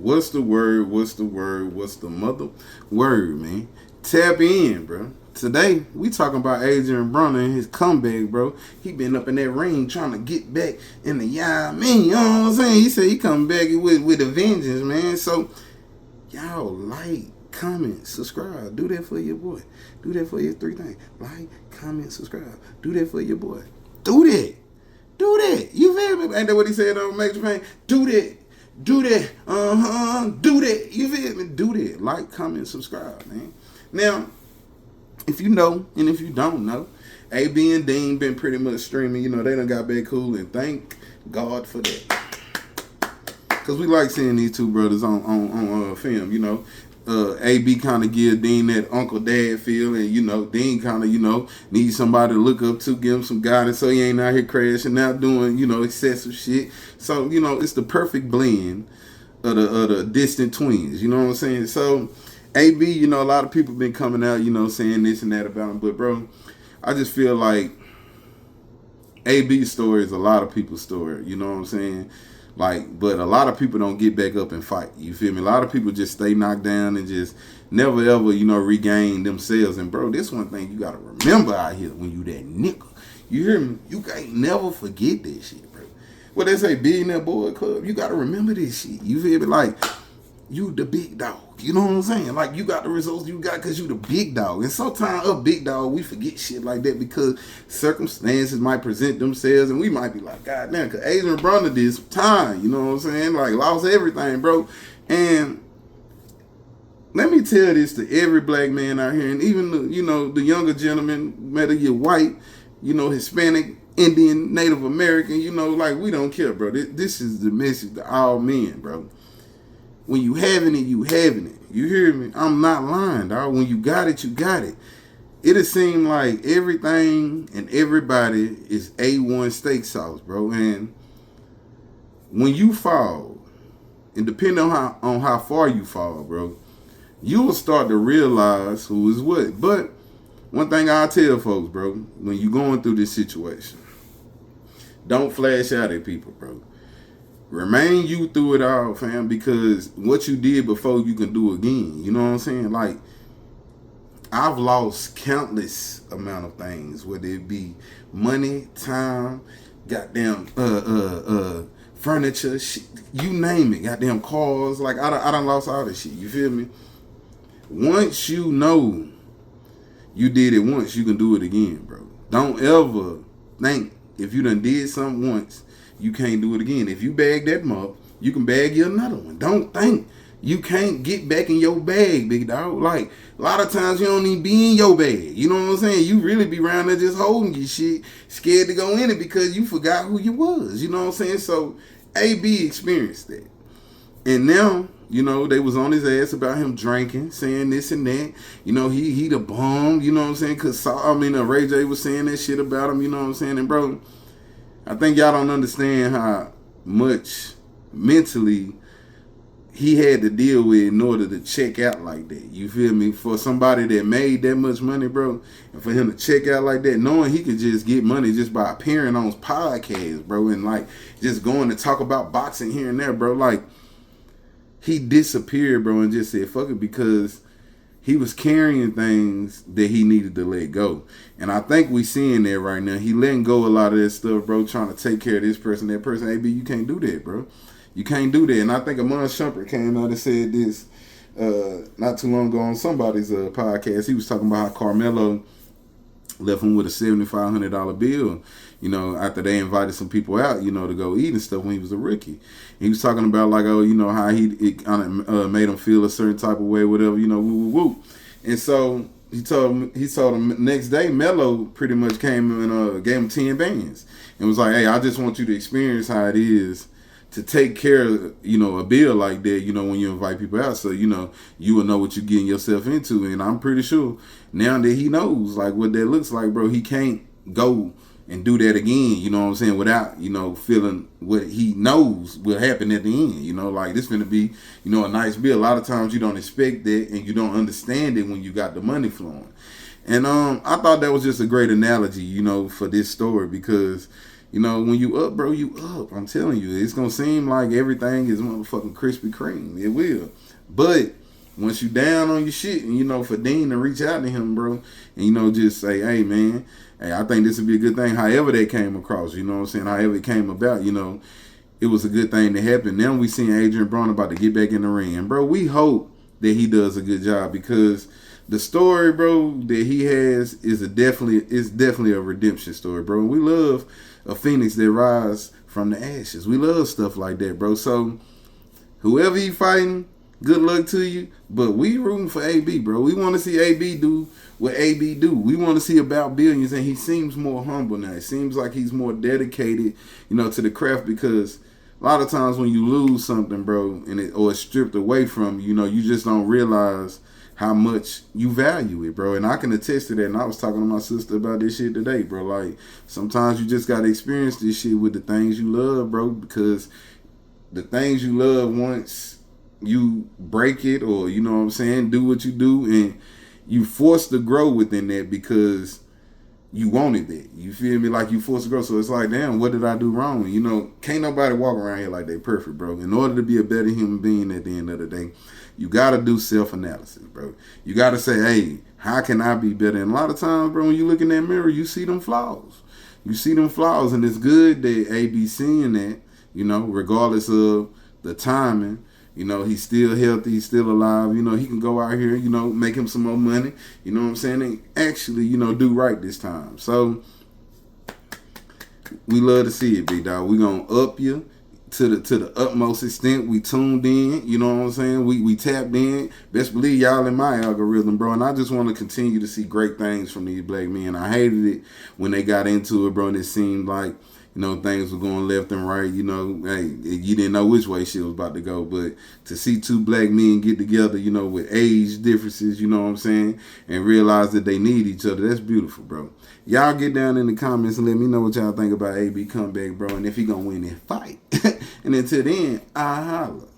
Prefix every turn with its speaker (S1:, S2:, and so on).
S1: What's the word? What's the word? What's the mother word, man? Tap in, bro. Today, we talking about Adrien Broner and his comeback, bro. He been up in that ring trying to get back in the man. You know what I'm saying? He said he come back with a vengeance, man. So, y'all like, comment, subscribe. Do that for your boy. Do that for your three things. Like, comment, subscribe. Do that for your boy. Do that. Do that. You feel me? Ain't that what he said on Major Pain? Do that. Do that. Do that. You feel me? Do that. Like, comment, subscribe, man. Now, if you know, and if you don't know, AB and Deen been pretty much streaming. You know, they done got back cool, and thank God for that. Because we like seeing these two brothers on film, you know. AB kind of give Deen that uncle dad feel, and you know Deen kind of needs somebody to look up to, give him some guidance so he ain't out here crashing out doing excessive shit. So it's the perfect blend of the distant twins. You know what I'm saying? So AB, a lot of people been coming out saying this and that about him, but bro, I just feel like AB's story is a lot of people's story. You know what I'm saying? But a lot of people don't get back up and fight. You feel me? A lot of people just stay knocked down and just never ever, regain themselves. And bro, this one thing you gotta remember out here when you that nigga. You hear me? You can't never forget this shit, bro. What they say, Billionaire Boy Club, you gotta remember this shit. You feel me? Like, you the big dog. You know what I'm saying? Like, you got the results you got because you the big dog. And sometimes a big dog, we forget shit like that because circumstances might present themselves and we might be like, God damn, because Adrien Broner did some time. You know what I'm saying? Like, lost everything, bro. And let me tell this to every black man out here, and even the younger gentleman, whether you're white, Hispanic, Indian, Native American, like, we don't care, bro. This is the message to all men, bro. When you having it, you having it. You hear me? I'm not lying, dog. When you got it, you got it. It'll seem like everything and everybody is A1 steak sauce, bro. And when you fall, and depending on how far you fall, bro, you will start to realize who is what. But one thing I'll tell folks, bro, when you're going through this situation, don't flash out at people, bro. Remain you through it all, fam, because what you did before you can do again. You know what I'm saying? Like, I've lost countless amount of things, whether it be money, time, goddamn furniture, shit, you name it, goddamn cars. Like, I done lost all this shit. You feel me? Once you know you did it once, you can do it again, bro. Don't ever think if you done did something once, you can't do it again. If you bag that mug, you can bag you another one. Don't think you can't get back in your bag, big dog. Like, a lot of times you don't even be in your bag. You know what I'm saying? You really be around there just holding your shit, scared to go in it because you forgot who you was. You know what I'm saying? So, AB experienced that. And now, they was on his ass about him drinking, saying this and that. He the bum, you know what I'm saying? Because, Ray J was saying that shit about him, you know what I'm saying? And, bro, I think y'all don't understand how much mentally he had to deal with in order to check out like that. You feel me? For somebody that made that much money, bro, and for him to check out like that, knowing he could just get money just by appearing on his podcast, bro, and like just going to talk about boxing here and there, bro. Like, he disappeared, bro, and just said, fuck it, because he was carrying things that he needed to let go. And I think we seeing that right now. He letting go a lot of that stuff, bro, trying to take care of this person, that person. AB, you can't do that, bro. You can't do that. And I think Amon Shumpert came out and said this not too long ago on somebody's podcast. He was talking about how Carmelo left him with a $7,500 bill, after they invited some people out, to go eat and stuff when he was a rookie. And he was talking about, like, how it kind of made him feel a certain type of way, whatever, woo. And so he told him next day, Melo pretty much came and gave him 10 bands and was like, hey, I just want you to experience how it is to take care of, a bill like that, when you invite people out. So, you will know what you're getting yourself into. And I'm pretty sure now that he knows, like, what that looks like, bro, he can't go and do that again, you know what I'm saying, without, feeling what he knows will happen at the end, like, this finna be, a nice bill. A lot of times you don't expect that and you don't understand it when you got the money flowing. And I thought that was just a great analogy, for this story because, You know, when you up, bro, you up. I'm telling you, it's gonna seem like everything is motherfucking Krispy Kreme. It will, but once you down on your shit, and you know, for Deen to reach out to him, bro, and you know, just say, hey, man, hey, I think this would be a good thing. However they came across, you know what I'm saying? However it came about, you know, it was a good thing to happen. Now we seeing Adrien Broner about to get back in the ring, and bro, we hope that he does a good job because the story, bro, that he has is definitely a redemption story, bro. And we love a phoenix that rise from the ashes. We love stuff like that, bro. So whoever you fighting, good luck to you. But we rooting for AB, bro. We want to see AB do what AB do. We want to see about billions, and he seems more humble now. It seems like he's more dedicated, you know, to the craft because a lot of times when you lose something, bro, or it's stripped away from you, you know, you just don't realize how much you value it, bro. And I can attest to that. And I was talking to my sister about this shit today, bro. Like, sometimes you just gotta experience this shit with the things you love, bro, because the things you love, once you break it, or you know what I'm saying, do what you do, and you forced to grow within that because you wanted that. You feel me? Like you forced to grow. So it's like, damn, what did I do wrong? You know, can't nobody walk around here like they perfect, bro. In order to be a better human being at the end of the day, you gotta do self-analysis, bro. You gotta say, hey, how can I be better? And a lot of times, bro, when you look in that mirror, you see them flaws. You see them flaws, and it's good that AB seeing that, you know, regardless of the timing. You know, he's still healthy, he's still alive. You know, he can go out here, you know, make him some more money. You know what I'm saying? And actually, you know, do right this time. So, we love to see it, big dog. We gonna up you to the utmost extent. We tuned in, you know what I'm saying? We tapped in. Best believe y'all in my algorithm, bro. And I just want to continue to see great things from these black men. I hated it when they got into it, bro, and it seemed like, you know, things were going left and right. You know, hey, you didn't know which way shit was about to go. But to see two black men get together, you know, with age differences, you know what I'm saying, and realize that they need each other, that's beautiful, bro. Y'all get down in the comments and let me know what y'all think about AB comeback, bro, and if he gonna win that fight. And until then, I holla.